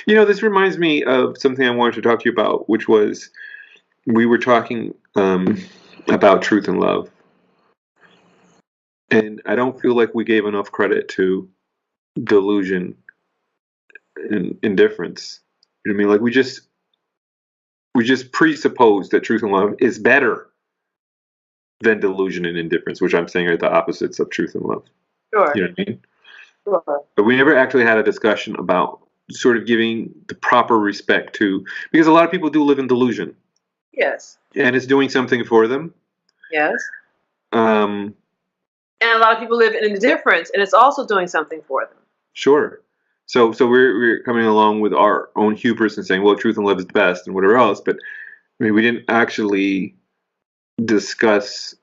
This reminds me of something I wanted to talk to you about, which was we were talking about truth and love, and I don't feel like we gave enough credit to delusion and indifference. You know what I mean? Like we just presuppose that truth and love is better than delusion and indifference, which I'm saying are the opposites of truth and love. Sure. You know what I mean? Sure. But we never actually had a discussion about sort of giving the proper respect to, because a lot of people do live in delusion. Yes. And it's doing something for them. Yes. Um, And a lot of people live in indifference, and it's also doing something for them. sure. So we're coming along with our own hubris and saying, well, truth and love is the best and whatever else. But I mean, we didn't actually discuss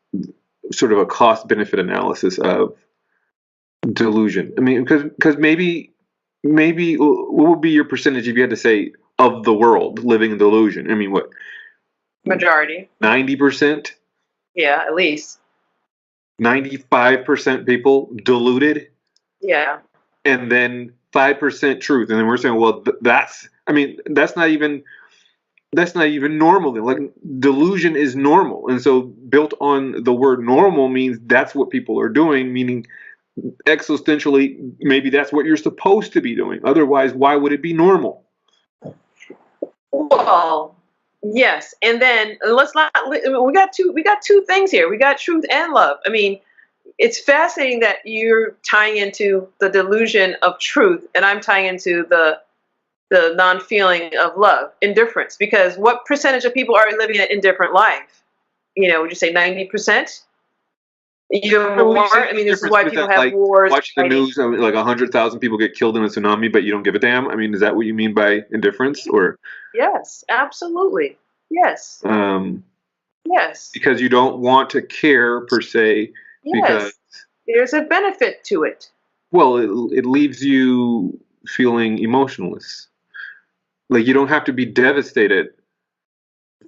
sort of a cost benefit analysis of delusion. I mean, because maybe what would be your percentage if you had to say of the world living in delusion? I mean, what, Majority. 90%? Yeah, at least. 95% people deluded? Yeah. And then 5% truth. And then we're saying, well, that's not even normal. Like, delusion is normal. And so built on the word normal means that's what people are doing, meaning existentially, maybe that's what you're supposed to be doing. Otherwise, why would it be normal? Well, yes. And then let's not. We got two things here. We got truth and love. I mean, it's fascinating that you're tying into the delusion of truth, and I'm tying into the non-feeling of love, indifference. Because what percentage of people are living an indifferent life? Would you say 90%? Even more. I mean, this is why people have like wars. watching the fighting. news, like 100,000 people get killed in a tsunami, but you don't give a damn. I mean, is that what you mean by indifference, or Yes, absolutely. Yes. Yes. because you don't want to care per se? Because Yes. There's a benefit to it. well, it leaves you feeling emotionless. Like you don't have to be devastated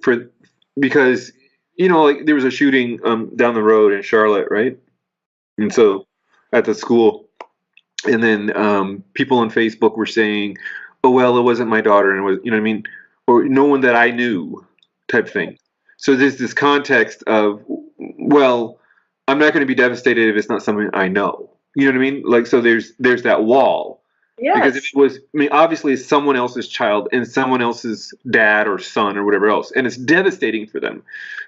for because like there was a shooting down the road in Charlotte, right? And so at the school, and then people on Facebook were saying, "Oh well, it wasn't my daughter," and it was, you know what I mean, or no one that I knew, type thing. So there's this context of, well, I'm not going to be devastated if it's not something I know. You know what I mean? Like, so there's that wall. Because if Yes. it was, I mean, obviously it's someone else's child and someone else's dad or son or whatever else, and it's devastating for them.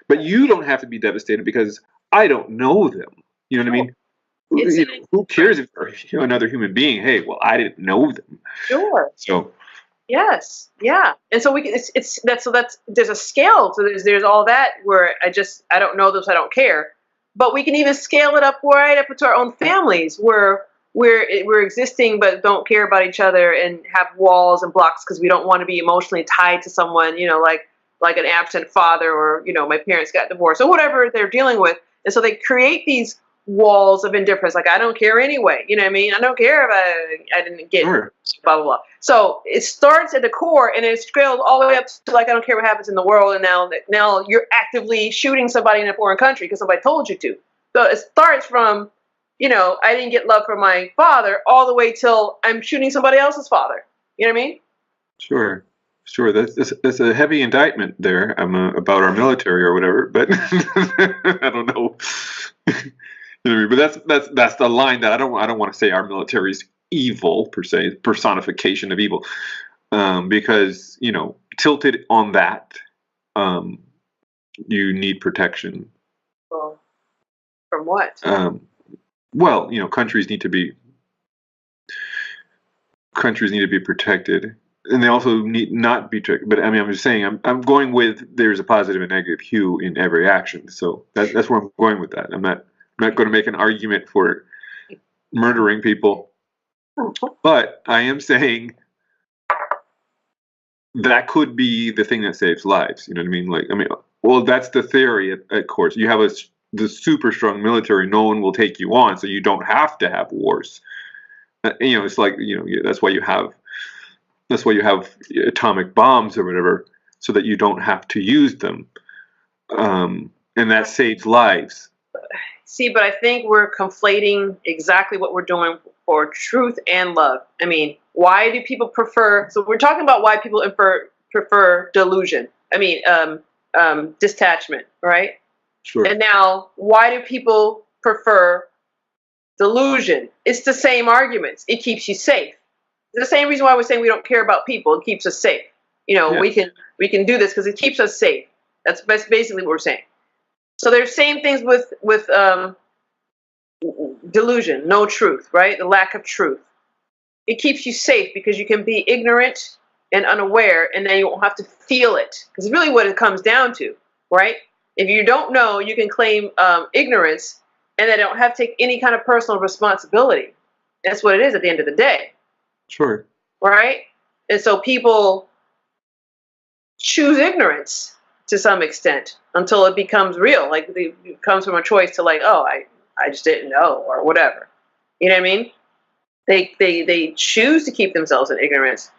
But you don't have to be devastated because I don't know them. You know what I mean? It's Who cares if they're another human being? Hey, well, I didn't know them. sure. So, Yes. Yeah. And so we can. That's there's a scale. So there's all that where I don't know this. I don't care. But we can even scale it up right up to our own families where we're existing but don't care about each other and have walls and blocks because we don't want to be emotionally tied to someone. Like an absent father, or my parents got divorced, or whatever they're dealing with. And so they create these walls of indifference. Like, I don't care anyway. You know what I mean? I don't care if I didn't get sure. blah blah blah. So it starts at the core and it scales all the way up to, like, I don't care what happens in the world, and now you're actively shooting somebody in a foreign country because somebody told you to. So it starts from, I didn't get love from my father, all the way till I'm shooting somebody else's father. You know what I mean? Sure. Sure, that's a heavy indictment there about our military or whatever, but I don't know. You know what I mean? But that's the line that I don't want to say our military is evil per se, personification of evil, because tilted on that, you need protection. Well, from what? Well, countries need to be protected, and they also need not be protected. But I mean, I'm just saying, I'm going with there's a positive and negative hue in every action. So that's where I'm going with that. I'm not going to make an argument for murdering people, but I am saying that could be the thing that saves lives. You know what I mean? Like, I mean, well, that's the theory at course. You have the super strong military, no one will take you on, so you don't have to have wars. It's like, that's why you have atomic bombs or whatever, so that you don't have to use them, and that saves lives. See, but I think we're conflating exactly what we're doing for truth and love. I mean, why do people prefer? So we're talking about why people prefer delusion. I mean, detachment, right? Sure. And now, why do people prefer delusion? It's the same arguments. It keeps you safe. It's the same reason why we're saying we don't care about people. It keeps us safe. You know, Yeah. we can do this because it keeps us safe. That's basically what we're saying. So there's same things with delusion, no truth, right? The lack of truth. It keeps you safe because you can be ignorant and unaware, and then you won't have to feel it. Because it's really what it comes down to, right? If you don't know, you can claim ignorance, and then don't have to take any kind of personal responsibility. That's what it is at the end of the day, Sure. right? And so people choose ignorance to some extent until it becomes real. Like it comes from a choice to like, oh, I just didn't know or whatever. You know what I mean? They choose to keep themselves in ignorance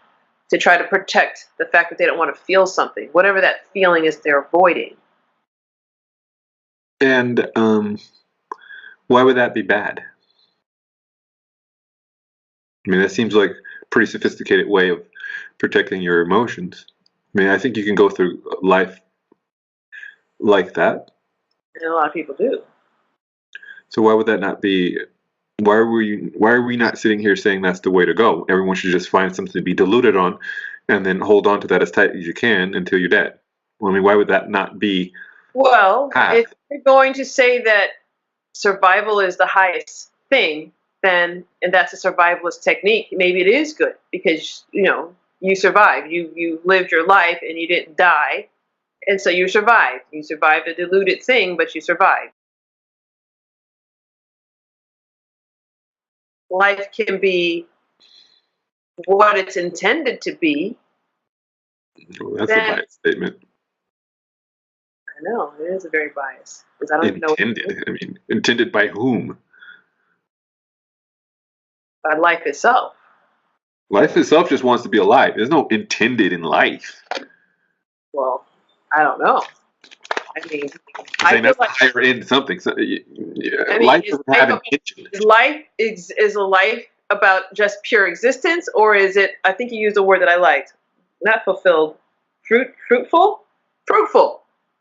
to try to protect the fact that they don't want to feel something, whatever that feeling is they're avoiding. And why would that be bad? I mean, that seems like a pretty sophisticated way of protecting your emotions. I mean, I think you can go through life like that. And a lot of people do. So why would that not be? Why are we not sitting here saying that's the way to go? Everyone should just find something to be deluded on, and then hold on to that as tight as you can until you're dead. Well, I mean, why would that not be? Well, path? if you're going to say that survival is the highest thing, then and that's a survivalist technique, maybe it is good because you survived. You lived your life and you didn't die. And so you survived. You survived a deluded thing, but you survived. Life can be what it's intended to be. Well, that's a biased statement. I know, it is a very biased. Because I don't even know Intended. I mean, intended by whom? By life itself. Life itself just wants to be alive. There's no intended in life. Well, I don't know. I mean, I feel like higher end something. So, life doesn't have intention. Is a life about just pure existence, or is it? I think you used a word that I liked. Not fulfilled. Fruitful.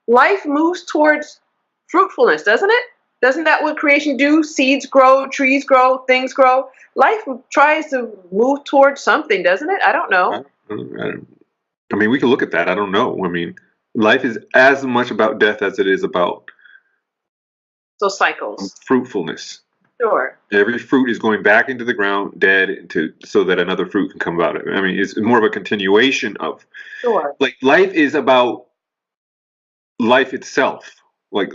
Life moves towards fruitfulness, doesn't it? Doesn't that what creation do? Seeds grow, trees grow, things grow. Life tries to move towards something, doesn't it? I don't know. I mean, we can look at that. I don't know. I mean, life is as much about death as it is about cycles. Fruitfulness. Sure. Every fruit is going back into the ground, dead, so that another fruit can come out of it. I mean, it's more of a continuation of. Sure. Like life is about life itself. Like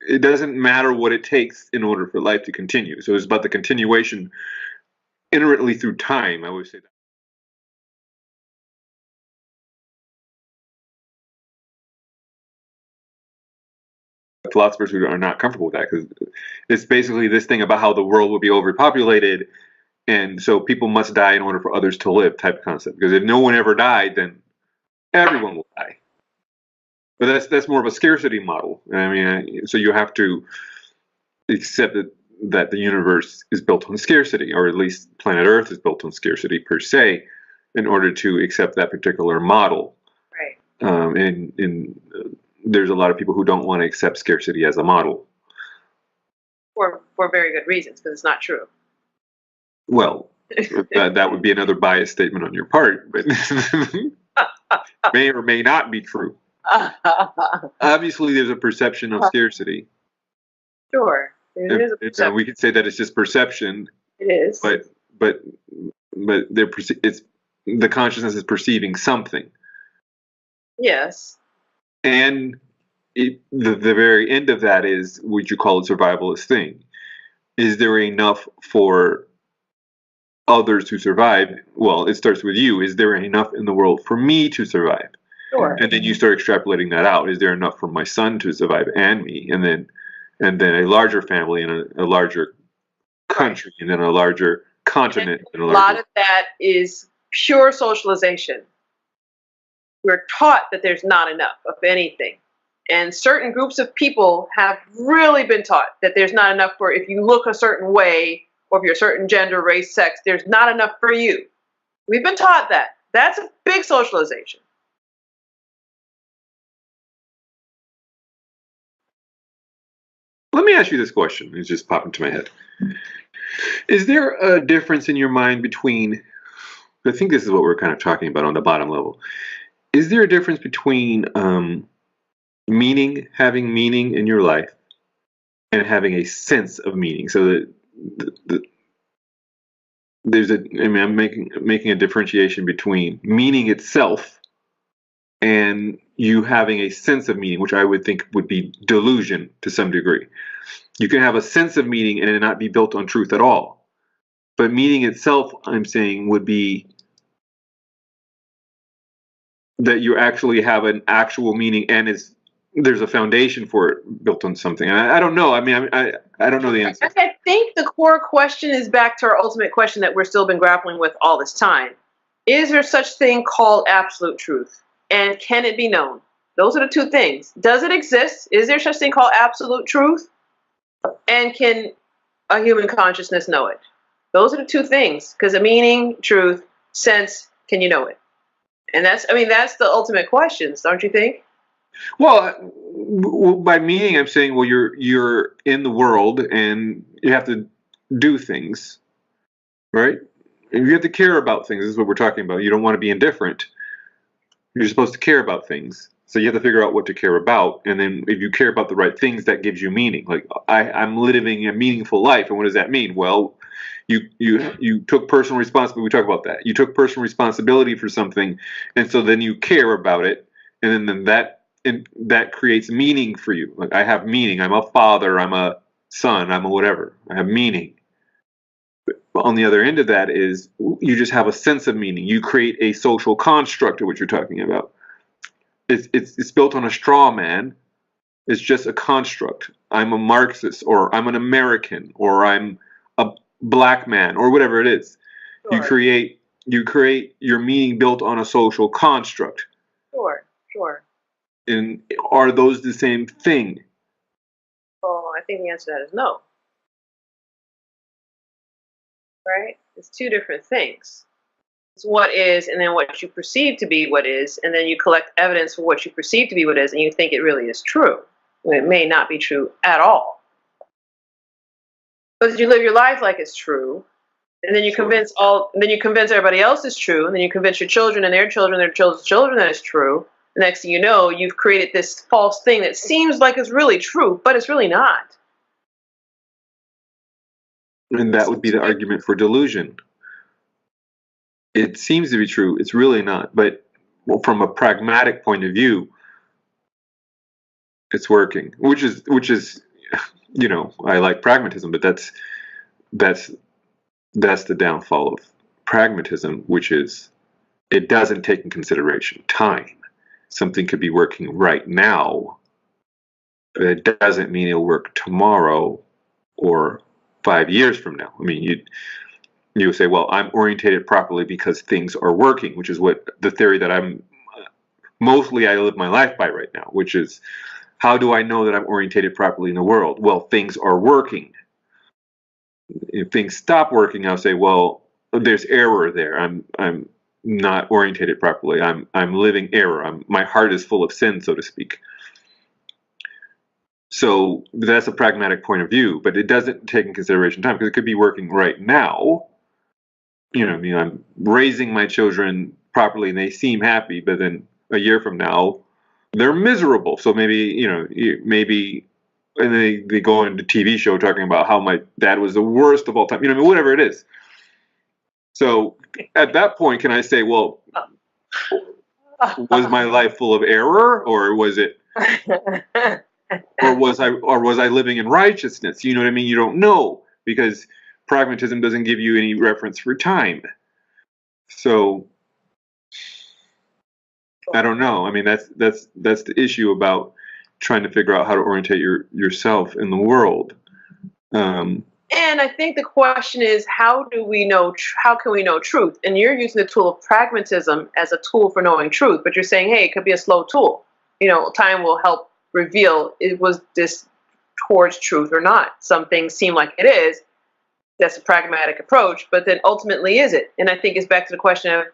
it doesn't matter what it takes in order for life to continue. So it's about the continuation inherently through time. I always say that. Philosophers who are not comfortable with that because it's basically this thing about how the world will be overpopulated and so people must die in order for others to live type of concept, because if no one ever died then everyone will die. But that's more of a scarcity model. I mean, so you have to accept that the universe is built on scarcity, or at least planet Earth is built on scarcity per se, in order to accept that particular model. Right. And there's a lot of people who don't want to accept scarcity as a model. For very good reasons, because it's not true. Well, that would be another biased statement on your part, but may or may not be true. Obviously, there's a perception of scarcity. Sure, there is a perception. We could say that it's just perception. It is. But it's the consciousness is perceiving something. Yes. And the very end of that is what you call a survivalist thing. Is there enough for others to survive? Well, it starts with you. Is there enough in the world for me to survive? Sure. And then you start extrapolating that out. Is there enough for my son to survive and me? And then a larger family and a larger country and then a larger continent. And a lot of that is pure socialization. We're taught that there's not enough of anything. And certain groups of people have really been taught that there's not enough for if you look a certain way or if you're a certain gender, race, sex, there's not enough for you. We've been taught that. That's a big socialization. Let me ask you this question. It just popped into my head. Is there a difference in your mind between, I think this is what we're kind of talking about on the bottom level. Is there a difference between having meaning in your life, and having a sense of meaning? So that I'm making a differentiation between meaning itself and you having a sense of meaning, which I would think would be delusion to some degree. You can have a sense of meaning and it not be built on truth at all. But meaning itself, I'm saying, would be that you actually have an actual meaning and there's a foundation for it built on something. I don't know. I mean, I don't know the answer. I think the core question is back to our ultimate question that we're still been grappling with all this time. Is there such thing called absolute truth? And can it be known? Those are the two things. Does it exist? Is there such thing called absolute truth? And can a human consciousness know it? Those are the two things. Because the meaning, truth, sense, can you know it? And that's the ultimate questions, don't you think? Well, by meaning, I'm saying, well, you're in the world and you have to do things, right? And you have to care about things. This is what we're talking about. You don't want to be indifferent. You're supposed to care about things. So you have to figure out what to care about. And then if you care about the right things, that gives you meaning. Like, I'm living a meaningful life. And what does that mean? Well, you took personal responsibility. We talk about that. You took personal responsibility for something. And so then you care about it. And then that creates meaning for you. Like, I have meaning. I'm a father. I'm a son. I'm a whatever. I have meaning. But on the other end of that is you just have a sense of meaning. You create a social construct of what you're talking about. It's built on a straw man. It's just a construct. I'm a Marxist, or I'm an American, or I'm a black man, or whatever it is. Sure. You create your meaning built on a social construct. Sure. And are those the same thing? Well, I think the answer to that is no. Right? It's two different things. It's what is, and then what you perceive to be what is, and then you collect evidence for what you perceive to be what is, and you think it really is true, when it may not be true at all. But you live your life like it's true, and then you convince everybody else it's true, and then you convince your children and their children's children that it's true. The next thing you know, you've created this false thing that seems like it's really true, but it's really not. And that would be the argument for delusion. It seems to be true. It's really not. But from a pragmatic point of view, it's working. Which is, I like pragmatism, but that's the downfall of pragmatism, which is it doesn't take in consideration time. Something could be working right now, but it doesn't mean it'll work tomorrow or 5 years from now. I mean, you would say, well, I'm orientated properly because things are working, which is what the theory that I live my life by right now, which is, how do I know that I'm orientated properly in the world? Well, things are working. If things stop working, I'll say, well, there's error there. I'm not orientated properly. I'm living error. My heart is full of sin, so to speak. So that's a pragmatic point of view, but it doesn't take in consideration time, because it could be working right now. I'm raising my children properly and they seem happy, but then a year from now, they're miserable. So maybe, and they go into a TV show talking about how my dad was the worst of all time, whatever it is. So at that point, can I say, well, was my life full of error, or was it, or was I living in righteousness? You know what I mean? You don't know, because pragmatism doesn't give you any reference for time. So I don't know. I mean, that's the issue about trying to figure out how to orientate yourself in the world. And I think the question is, how can we know truth? And you're using the tool of pragmatism as a tool for knowing truth, but you're saying, hey, it could be a slow tool. Time will help reveal, was this towards truth or not. Some things seem like it is, That's a pragmatic approach, but then ultimately is it? And I think it's back to the question of,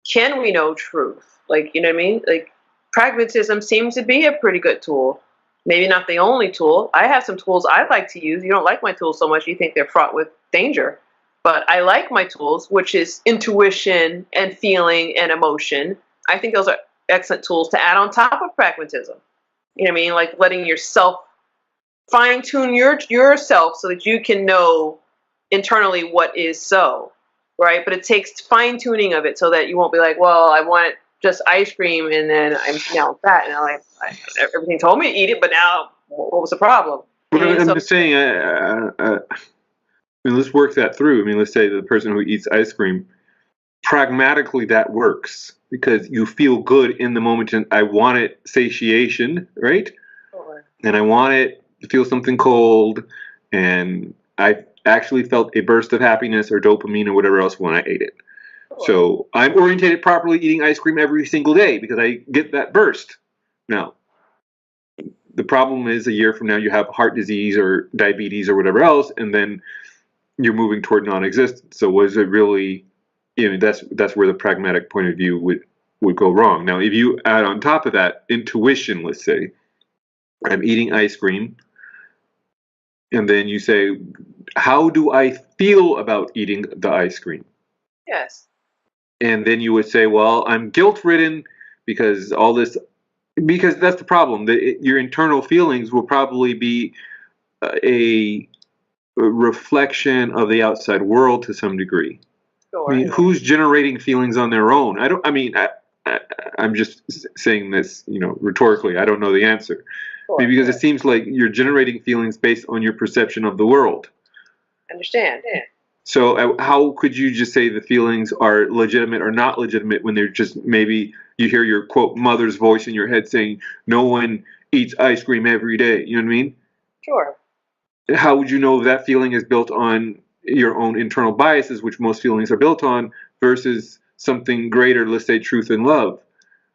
can we know truth? Like, you know what I mean? Like, pragmatism seems to be a pretty good tool. Maybe not the only tool. I have some tools I like to use. You don't like my tools so much, you think they're fraught with danger. But I like my tools, which is intuition and feeling and emotion. I think those are excellent tools to add on top of pragmatism. You know what I mean? Like letting yourself fine tune yourself so that you can know internally what is so, right? But it takes fine tuning of it so that you won't be like, well, I want just ice cream and then I'm now fat and everything told me to eat it, but now what was the problem? But I'm So just saying, I mean, let's work that through. I mean, let's say the person who eats ice cream, pragmatically that works because you feel good in the moment. And I want it satiation, right? sure. And I want it to feel something cold. And I actually felt a burst of happiness or dopamine or whatever else when I ate it. Sure. So I'm orientated properly eating ice cream every single day because I get that burst. Now, the problem is a year from now you have heart disease or diabetes or whatever else, and then you're moving toward non-existence. So was it really, that's where the pragmatic point of view would go wrong. Now, if you add on top of that intuition, let's say, I'm eating ice cream, and then you say, how do I feel about eating the ice cream? Yes. And then you would say, well, I'm guilt-ridden because because that's the problem. Your internal feelings will probably be a reflection of the outside world to some degree. Sure. I mean, who's generating feelings on their own? I'm just saying this, rhetorically. I don't know the answer. Sure. Maybe because it seems like you're generating feelings based on your perception of the world. Understand. Yeah. So how could you just say the feelings are legitimate or not legitimate when they're just maybe you hear your quote mother's voice in your head saying no one eats ice cream every day? You know what I mean? Sure. How would you know if that feeling is built on your own internal biases, which most feelings are built on, versus something greater, let's say truth and love?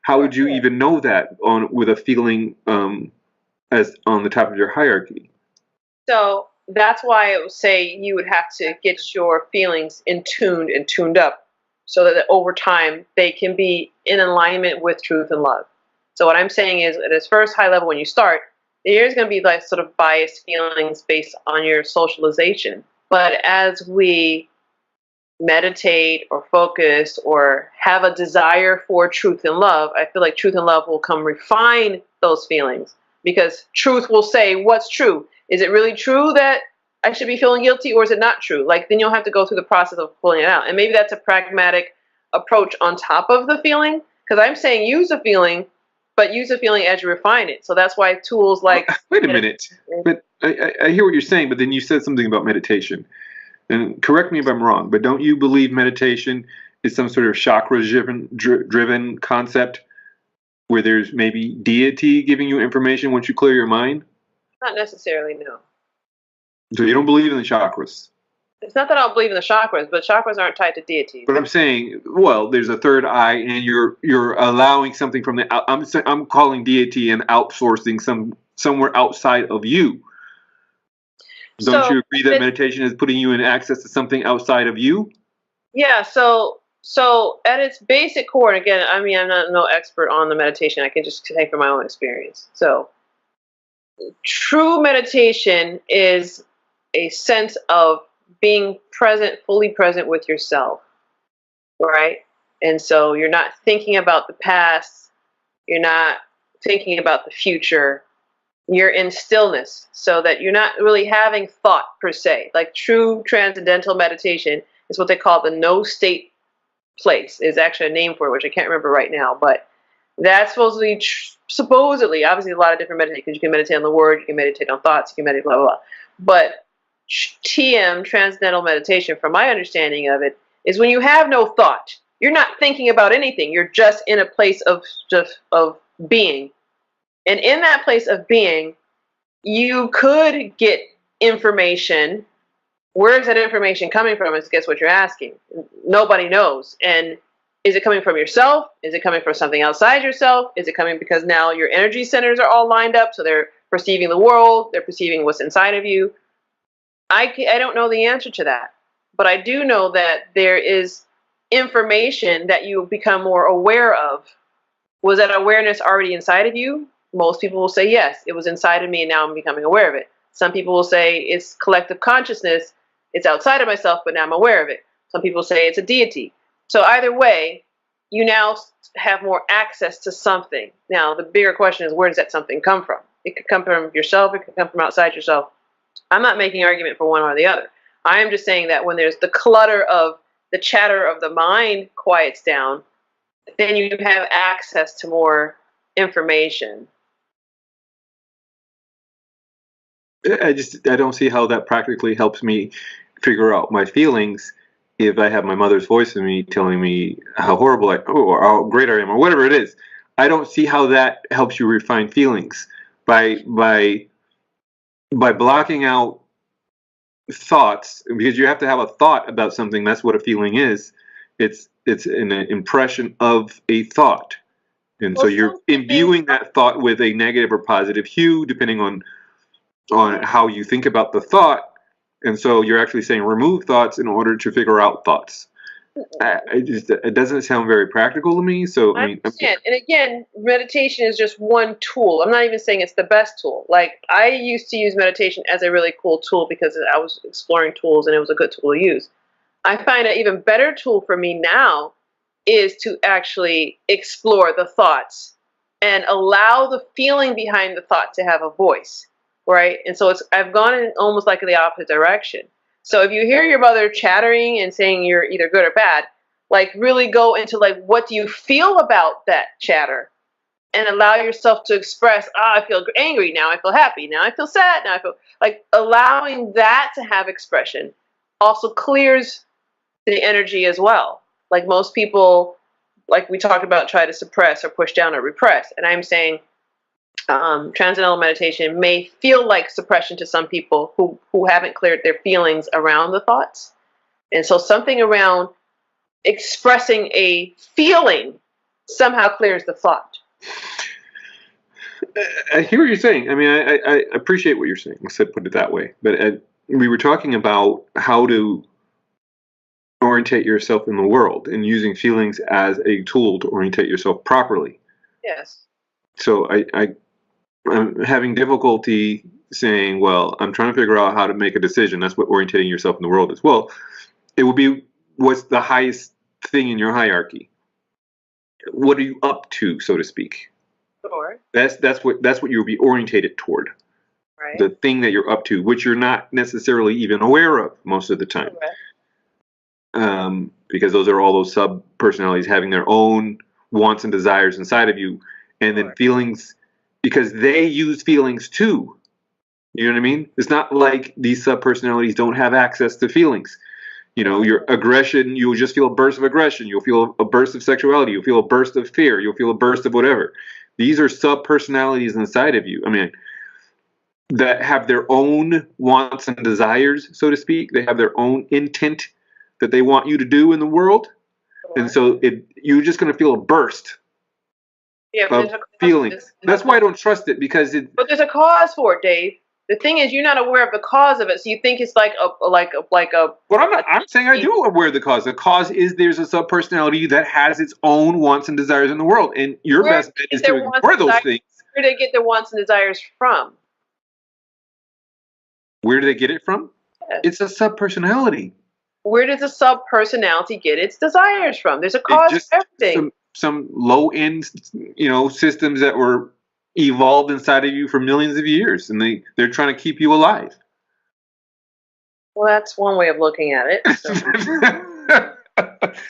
How would you even know that with a feeling as on the top of your hierarchy? So that's why I would say you would have to get your feelings in tuned and tuned up so that over time they can be in alignment with truth and love. So what I'm saying is at its first high level when you start, there's going to be like sort of biased feelings based on your socialization. But as we meditate or focus or have a desire for truth and love, I feel like truth and love will come refine those feelings because truth will say what's true. Is it really true that I should be feeling guilty or is it not true? Like then you'll have to go through the process of pulling it out. And maybe that's a pragmatic approach on top of the feeling because I'm saying use a feeling, but use a feeling as you refine it. So that's why tools like wait a minute, but I hear what you're saying, but then you said something about meditation. And correct me if I'm wrong, but don't you believe meditation is some sort of chakra-driven concept where there's maybe deity giving you information once you clear your mind? Not necessarily, no. So you don't believe in the chakras? It's not that I don't believe in the chakras, but chakras aren't tied to deities. But I'm saying, well, there's a third eye, and you're allowing something from I'm calling deity and outsourcing somewhere outside of you. Don't you agree that meditation is putting you in access to something outside of you? Yeah, so at its basic core, and again, I mean, I'm not no expert on the meditation. I can just take from my own experience. So true meditation is a sense of being present, fully present with yourself, right? And so you're not thinking about the past. You're not thinking about the future. You're in stillness so that you're not really having thought per se. Like true transcendental meditation is what they call the no state place. Is actually a name for it, which I can't remember right now. But that's supposedly, obviously, a lot of different meditation because you can meditate on the word, you can meditate on thoughts, you can meditate blah blah blah. But TM, transcendental meditation, from my understanding of it, is when you have no thought. You're not thinking about anything. You're just in a place of being. And in that place of being, you could get information. Where is that information coming from? Is guess what you're asking. Nobody knows. And is it coming from yourself? Is it coming from something outside yourself? Is it coming because now your energy centers are all lined up, so they're perceiving the world, they're perceiving what's inside of you? I don't know the answer to that, but I do know that there is information that you become more aware of. Was that awareness already inside of you? Most people will say yes, it was inside of me and now I'm becoming aware of it. Some people will say it's collective consciousness, it's outside of myself, but now I'm aware of it. Some people say it's a deity. So either way, you now have more access to something. Now, the bigger question is, where does that something come from? It could come from yourself, it could come from outside yourself. I'm not making an argument for one or the other. I am just saying that when there's the clutter of the chatter of the mind quiets down, then you have access to more information. I don't see how that practically helps me figure out my feelings if I have my mother's voice in me telling me how horrible or how great I am or whatever it is. I don't see how that helps you refine feelings by blocking out thoughts, because you have to have a thought about something. That's what a feeling is. It's an impression of a thought, and so you're imbuing that thought with a negative or positive hue depending on how you think about the thought. And so you're actually saying remove thoughts in order to figure out thoughts. It doesn't sound very practical to me. So I understand. And again, meditation is just one tool. I'm not even saying it's the best tool. Like, I used to use meditation as a really cool tool because I was exploring tools and it was a good tool to use. I find an even better tool for me now is to actually explore the thoughts and allow the feeling behind the thought to have a voice, right? And so I've gone in almost like the opposite direction. So if you hear your mother chattering and saying you're either good or bad, like, really go into, like, what do you feel about that chatter, and allow yourself to express, I feel angry, now I feel happy, now I feel sad, now I feel, like, allowing that to have expression also clears the energy as well. Like, most people, like we talked about, try to suppress or push down or repress, and I'm saying transcendental meditation may feel like suppression to some people who haven't cleared their feelings around the thoughts. And so something around expressing a feeling somehow clears the thought. I hear what you're saying. I mean, I appreciate what you're saying. Let's put it that way. But we were talking about how to orientate yourself in the world and using feelings as a tool to orientate yourself properly. Yes. So I'm having difficulty saying, well, I'm trying to figure out how to make a decision. That's what orientating yourself in the world is. Well, it would be, what's the highest thing in your hierarchy? What are you up to, so to speak? Sure. That's what you'll be orientated toward. Right. The thing that you're up to, which you're not necessarily even aware of most of the time. Because those are all those sub personalities having their own wants and desires inside of you, and then feelings, because they use feelings too. You know what I mean? It's not like these sub personalities don't have access to feelings. You know, your aggression, you'll just feel a burst of aggression. You'll feel a burst of sexuality. You'll feel a burst of fear. You'll feel a burst of whatever. These are sub-personalities inside of you. I mean, that have their own wants and desires, so to speak. They have their own intent that they want you to do in the world. And so you're just going to feel a burst of feelings. That's why I don't trust it, because But there's a cause for it, Dave. The thing is, you're not aware of the cause of it, so you think it's like a. Well, I'm saying I do aware of the cause. The cause is there's a sub-personality that has its own wants and desires in the world, and your best bet is to ignore those things. Where do they get their wants and desires from? Where do they get it from? Yes. It's a sub-personality. Where does a sub-personality get its desires from? There's a cause for everything. Some low-end, systems that were evolved inside of you for millions of years, and they're trying to keep you alive. Well, that's one way of looking at it. So.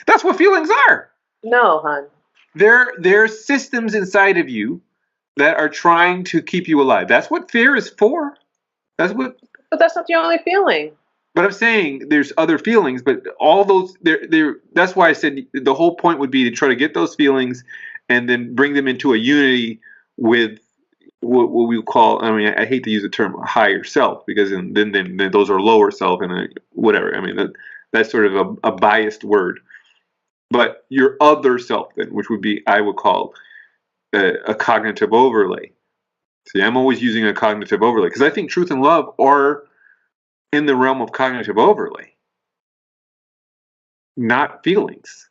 That's what feelings are. No, hon. They're systems inside of you that are trying to keep you alive. That's what fear is for. But that's not the only feeling. But I'm saying there's other feelings, but all those that's why I said the whole point would be to try to get those feelings and then bring them into a unity with what we call, I mean, I hate to use the term higher self, because then those are lower self and whatever. I mean, that's sort of a biased word. But your other self then, which would be, I would call a cognitive overlay. See, I'm always using a cognitive overlay because I think truth and love are in the realm of cognitive overlay, not feelings.